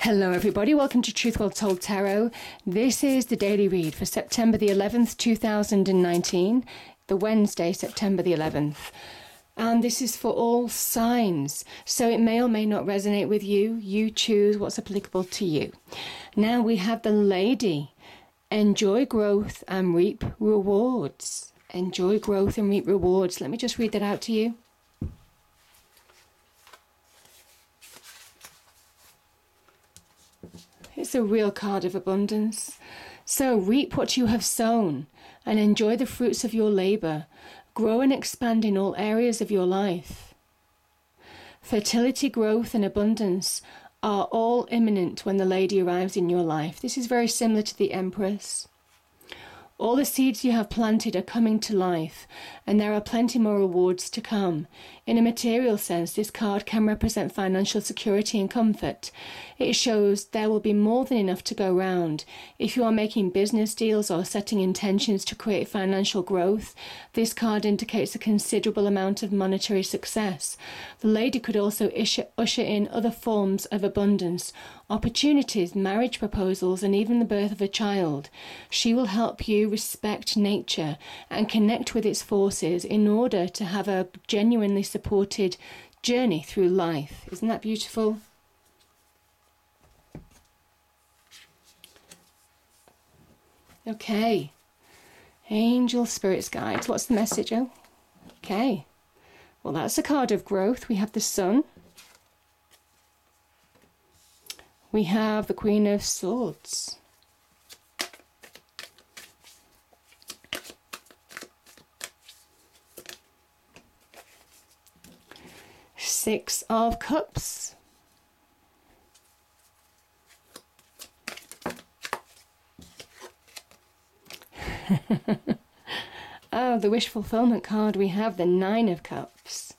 Hello everybody, welcome to Truth Well Told Tarot. This is the daily read for September the 11th, 2019, the Wednesday, September the 11th. And this is for all signs, so it may or may not resonate with you. You choose what's applicable to you. Now we have the Lady. Enjoy growth and reap rewards. Enjoy growth and reap rewards. Let me just read that out to you. It's a real card of abundance. So reap what you have sown and enjoy the fruits of your labour. Grow and expand in all areas of your life. Fertility, growth and abundance are all imminent when the Lady arrives in your life. This is very similar to the Empress. All the seeds you have planted are coming to life, and there are plenty more rewards to come. In a material sense, this card can represent financial security and comfort. It shows there will be more than enough to go round. If you are making business deals or setting intentions to create financial growth, this card indicates a considerable amount of monetary success. The Lady could also usher in other forms of abundance, opportunities, marriage proposals, and even the birth of a child. She will help you respect nature and connect with its forces in order to have a genuinely supported journey through life. Isn't that beautiful? Okay. Angel, spirits, guides. What's the message? Oh, okay. Well, that's a card of growth. We have the Sun. We have the Queen of Swords. Six of Cups. Oh, the wish fulfillment card, we have the Nine of Cups.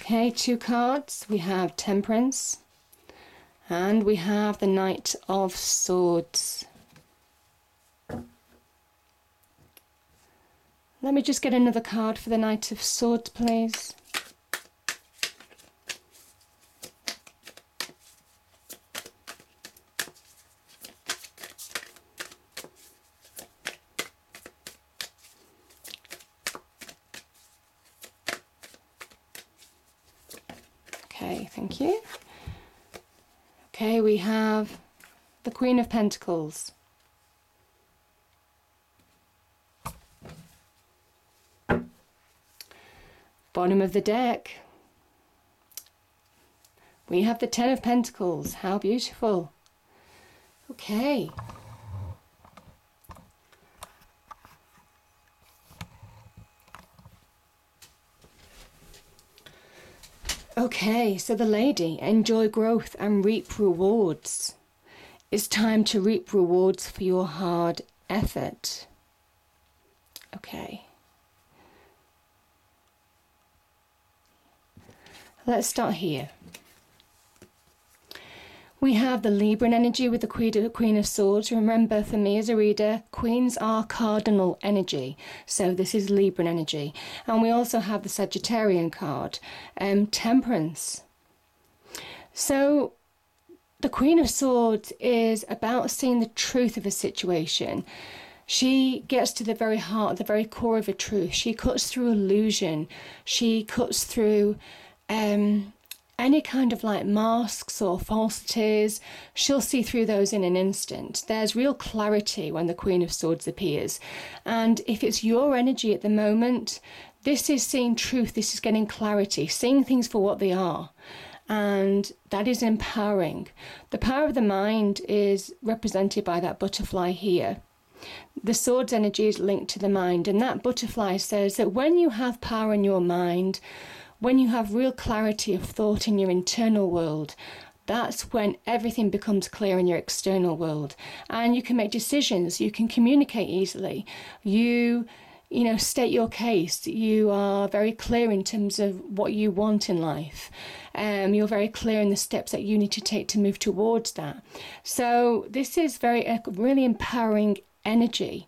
Okay, two cards. We have Temperance and we have the Knight of Swords. Let me just get another card for the Knight of Swords, please. Okay, thank you. Okay, we have the Queen of Pentacles. Bottom of the deck, we have the Ten of Pentacles. How beautiful. Okay. Okay, so the Lady, enjoy growth and reap rewards. It's time to reap rewards for your hard effort. Okay. Let's start here. We have the Libran energy with the Queen of Swords. Remember, for me as a reader, Queens are cardinal energy. So this is Libran energy. And we also have the Sagittarian card, Temperance. So the Queen of Swords is about seeing the truth of a situation. She gets to the very heart, the very core of a truth. She cuts through illusion. She cuts through any kind of like masks or falsities. She'll see through those in an instant. There's real clarity when the Queen of Swords appears. And if it's your energy at the moment, this is seeing truth, this is getting clarity, seeing things for what they are. And that is empowering. The power of the mind is represented by that butterfly here. The Swords energy is linked to the mind, and that butterfly says that when you have power in your mind, when you have real clarity of thought in your internal world, that's when everything becomes clear in your external world. And you can make decisions, you can communicate easily. You state your case. You are very clear in terms of what you want in life. You're very clear in the steps that you need to take to move towards that. So this is really empowering energy,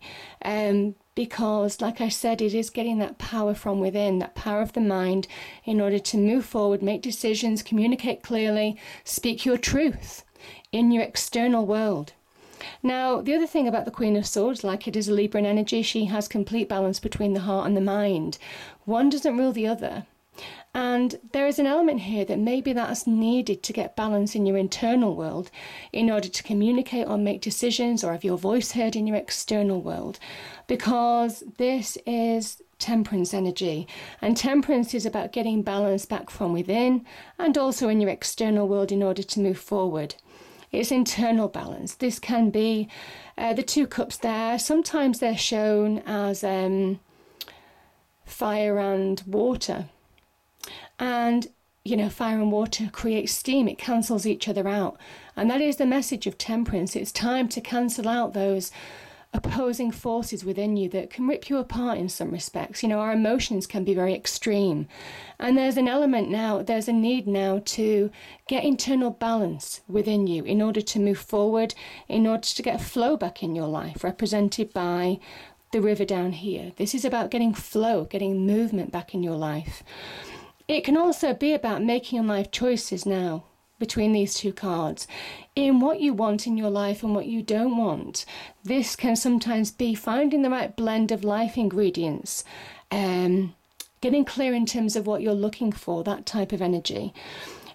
because, like I said, it is getting that power from within, that power of the mind, in order to move forward, make decisions, communicate clearly, speak your truth in your external world. Now, the other thing about the Queen of Swords, like it is a Libran energy, she has complete balance between the heart and the mind. One doesn't rule the other. And there is an element here that maybe that's needed to get balance in your internal world in order to communicate or make decisions or have your voice heard in your external world. Because this is Temperance energy. And Temperance is about getting balance back from within and also in your external world in order to move forward. It's internal balance. This can be the 2 cups there. Sometimes they're shown as fire and water. And, fire and water create steam. It cancels each other out. And that is the message of Temperance. It's time to cancel out those opposing forces within you that can rip you apart in some respects. Our emotions can be very extreme. And there's a need now to get internal balance within you in order to move forward, in order to get a flow back in your life, represented by the river down here. This is about getting flow, getting movement back in your life. It can also be about making life choices now between these 2 cards in what you want in your life and what you don't want. This can sometimes be finding the right blend of life ingredients, getting clear in terms of what you're looking for, that type of energy.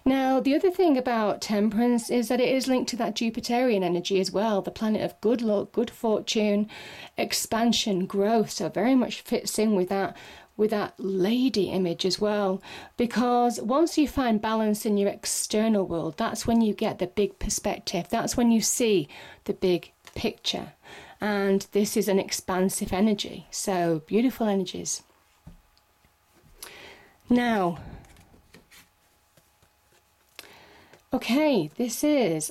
Now, the other thing about Temperance is that it is linked to that Jupiterian energy as well, the planet of good luck, good fortune, expansion, growth. So very much fits in with that lady image as well, because once you find balance in your external world, that's when you get the big perspective. That's when you see the big picture. And this is an expansive energy. So beautiful energies. Now, okay,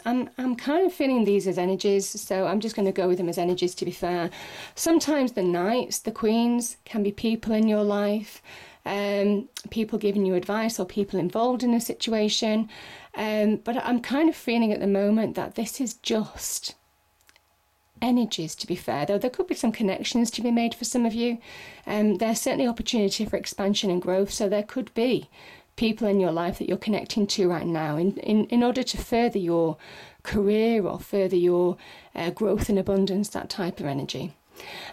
I'm kind of feeling these as energies, so I'm just going to go with them as energies, to be fair. Sometimes the knights, the queens, can be people in your life, people giving you advice or people involved in a situation. But I'm kind of feeling at the moment that this is just energies, to be fair, though there could be some connections to be made for some of you. There's certainly opportunity for expansion and growth, so there could be people in your life that you're connecting to right now in order to further your career or further your growth and abundance, that type of energy.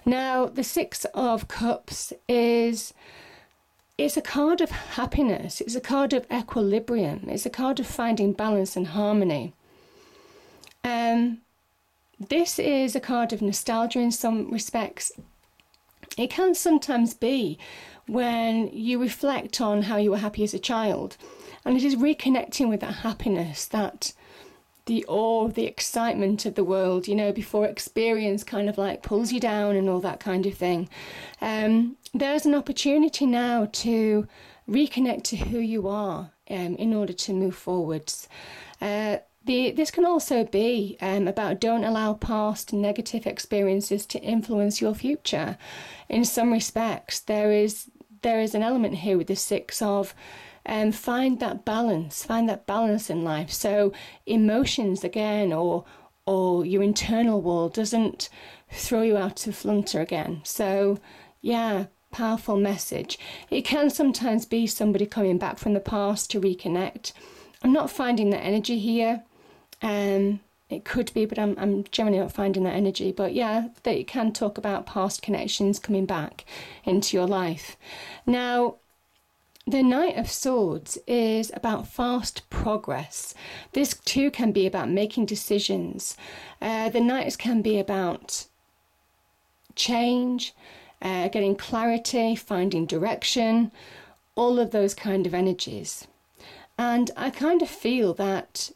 Now, the 6 of Cups it's a card of happiness. It's a card of equilibrium. It's a card of finding balance and harmony. This is a card of nostalgia in some respects. It can sometimes be when you reflect on how you were happy as a child, and it is reconnecting with that happiness, that the awe, the excitement of the world, before experience kind of like pulls you down and all that kind of thing. There's an opportunity now to reconnect to who you are in order to move forwards. This can also be about don't allow past negative experiences to influence your future. In some respects, there is an element here with the 6 of find that balance in life. So emotions again, or your internal world doesn't throw you out of flunter again. So yeah, powerful message. It can sometimes be somebody coming back from the past to reconnect. I'm not finding that energy here. It could be, but I'm generally not finding that energy. But yeah, that you can talk about past connections coming back into your life. Now, the Knight of Swords is about fast progress. This too can be about making decisions. The Knights can be about change, getting clarity, finding direction, all of those kind of energies. And I kind of feel that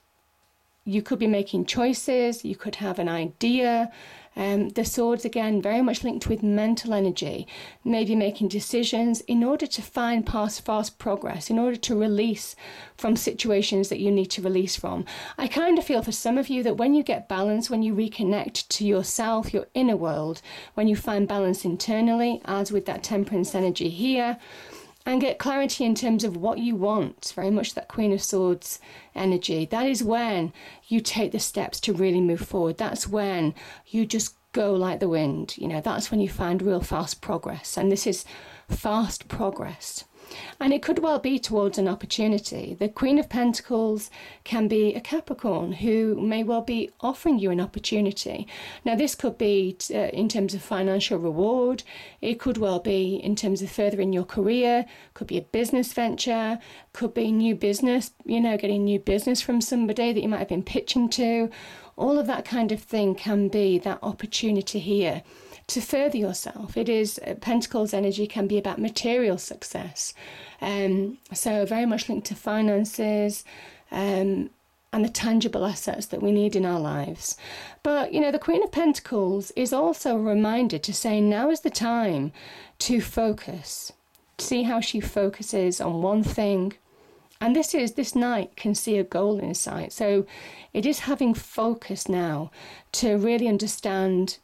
you could be making choices, you could have an idea, The swords, again, very much linked with mental energy, maybe making decisions in order to find fast progress, in order to release from situations that you need to release from. I kind of feel for some of you that when you get balance, when you reconnect to yourself, your inner world, when you find balance internally, as with that temperance energy here, and get clarity in terms of what you want, very much that Queen of Swords energy, that is when you take the steps to really move forward. That's when you just go like the wind. That's when you find real fast progress. And this is fast progress. And it could well be towards an opportunity. The Queen of Pentacles can be a Capricorn who may well be offering you an opportunity. Now, this could be in terms of financial reward. It could well be in terms of furthering your career. Could be a business venture. Could be new business, getting new business from somebody that you might have been pitching to. All of that kind of thing can be that opportunity here to further yourself. It is, Pentacles energy can be about material success. So very much linked to finances and the tangible assets that we need in our lives. But, the Queen of Pentacles is also a reminder to say now is the time to focus. See how she focuses on one thing. And this knight can see a goal in sight. So it is having focus now to really understand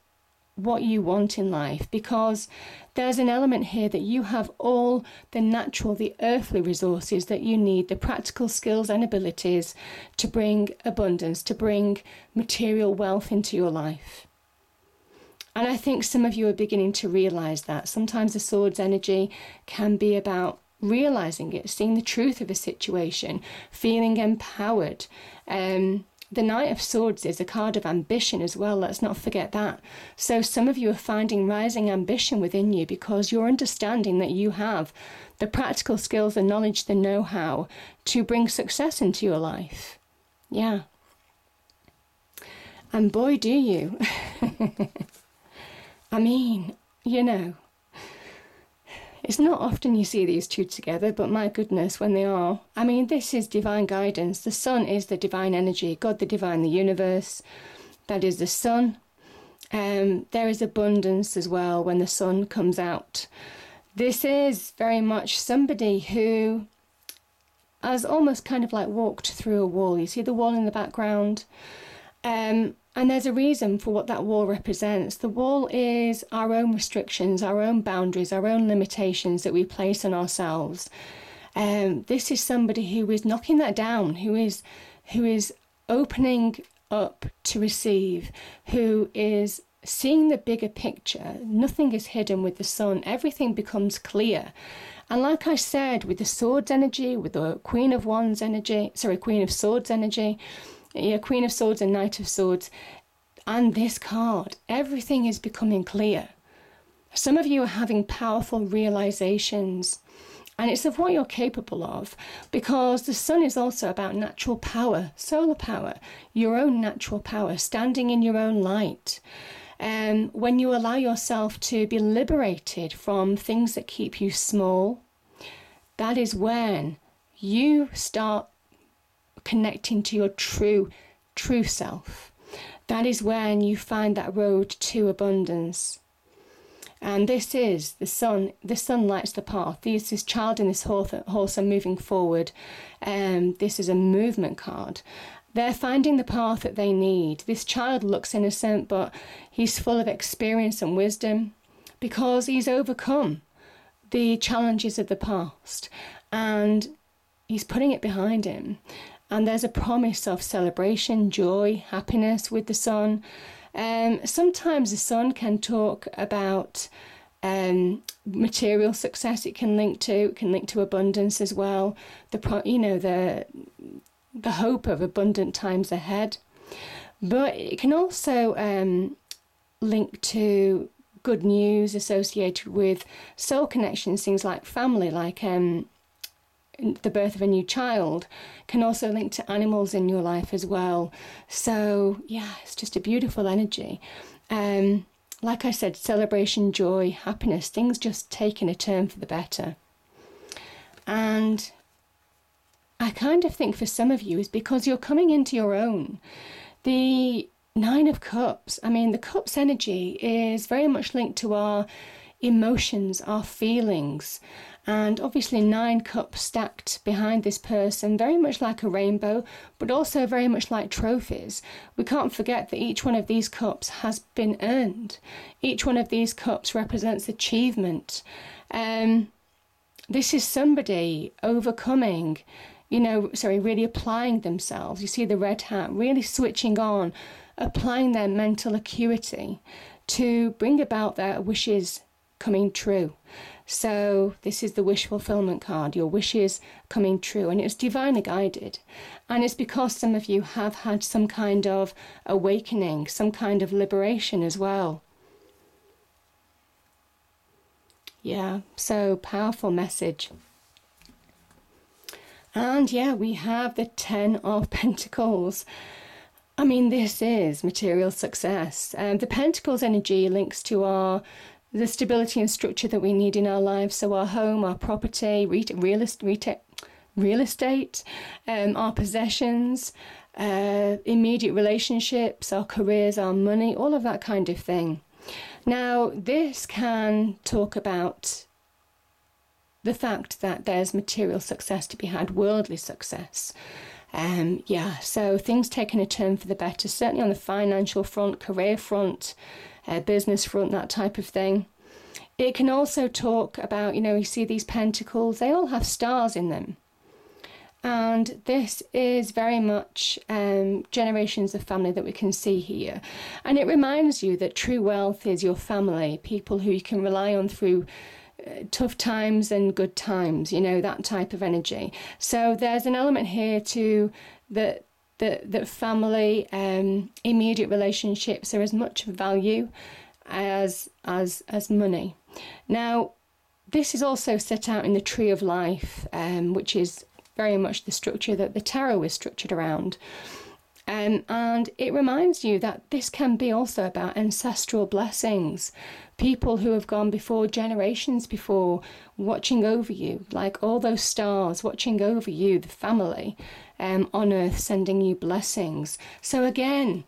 what you want in life, because there's an element here that you have all the natural, the earthly resources that you need, the practical skills and abilities to bring abundance, to bring material wealth into your life. And I think some of you are beginning to realize that. Sometimes the swords energy can be about realizing it, seeing the truth of a situation, feeling empowered. The Knight of Swords is a card of ambition as well. Let's not forget that. So some of you are finding rising ambition within you because you're understanding that you have the practical skills, the knowledge, the know-how to bring success into your life. Yeah. And boy, do you. I mean, it's not often you see these two together, but my goodness, when they are. I mean, this is divine guidance. The sun is the divine energy, God the divine, the universe. That is the sun. There is abundance as well when the sun comes out. This is very much somebody who has almost kind of like walked through a wall. You see the wall in the background? And there's a reason for what that wall represents. The wall is our own restrictions, our own boundaries, our own limitations that we place on ourselves. This is somebody who is knocking that down, who is opening up to receive, who is seeing the bigger picture. Nothing is hidden with the sun. Everything becomes clear. And like I said, with the swords energy, with the Queen of Swords energy, Queen of Swords and Knight of Swords, and this card, everything is becoming clear. Some of you are having powerful realizations, and it's of what you're capable of, because the sun is also about natural power, solar power, your own natural power, standing in your own light. When you allow yourself to be liberated from things that keep you small, that is when you start connecting to your true self. That is when you find that road to abundance. And this is the sun. The sun lights the path. This child and this horse are moving forward. This is a movement card. They're finding the path that they need. This child looks innocent, but he's full of experience and wisdom because he's overcome the challenges of the past and he's putting it behind him. And there's a promise of celebration, joy, happiness with the sun. Sometimes the sun can talk about material success. It can link to abundance as well. The hope of abundant times ahead. But it can also link to good news associated with soul connections, things like family, like the birth of a new child, can also link to animals in your life as well. So yeah, it's just a beautiful energy. Like I said, celebration, joy, happiness, things just taking a turn for the better. And I kind of think for some of you is because you're coming into your own. The Nine of Cups. I mean, the Cups energy is very much linked to our emotions, our feelings. And obviously 9 cups stacked behind this person, very much like a rainbow, but also very much like trophies. We can't forget that each one of these cups has been earned. Each one of these cups represents achievement. This is somebody overcoming, really applying themselves. You see the red hat, really switching on, applying their mental acuity to bring about their wishes coming true. So this is the wish fulfillment card, your wishes coming true, and it's divinely guided. And it's because some of you have had some kind of awakening, some kind of liberation as well. Yeah, so powerful message. And yeah, we have the 10 of Pentacles. I mean, this is material success. The Pentacles energy links to the stability and structure that we need in our lives. So our home, our property, real estate, our possessions, immediate relationships, our careers, our money, all of that kind of thing. Now, this can talk about the fact that there's material success to be had, worldly success. So things taking a turn for the better, certainly on the financial front, career front, business front, that type of thing. It can also talk about, you see these pentacles, they all have stars in them. And this is very much generations of family that we can see here. And it reminds you that true wealth is your family, people who you can rely on through tough times and good times, that type of energy. So there's an element here to that family, immediate relationships are as much value as money. Now, this is also set out in the Tree of Life, which is very much the structure that the tarot is structured around. And it reminds you that this can be also about ancestral blessings, people who have gone before, generations before, watching over you, like all those stars watching over you, the family on earth, sending you blessings. So again,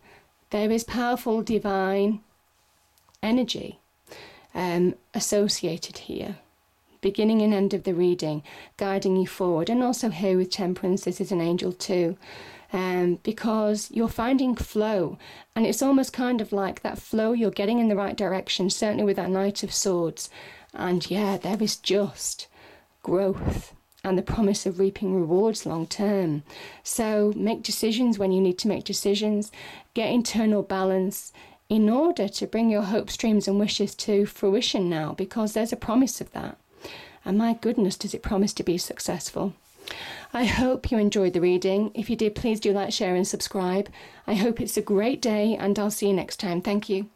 there is powerful divine energy associated here. Beginning and end of the reading, guiding you forward. And also here with Temperance, this is an angel too. Because you're finding flow, and it's almost kind of like that flow, you're getting in the right direction, certainly with that Knight of Swords. And yeah, there is just growth and the promise of reaping rewards long term. So make decisions when you need to make decisions, get internal balance in order to bring your hopes, dreams and wishes to fruition now, because there's a promise of that. And my goodness, does it promise to be successful. I hope you enjoyed the reading. If you did, please do like, share and subscribe. I hope it's a great day, and I'll see you next time. Thank you.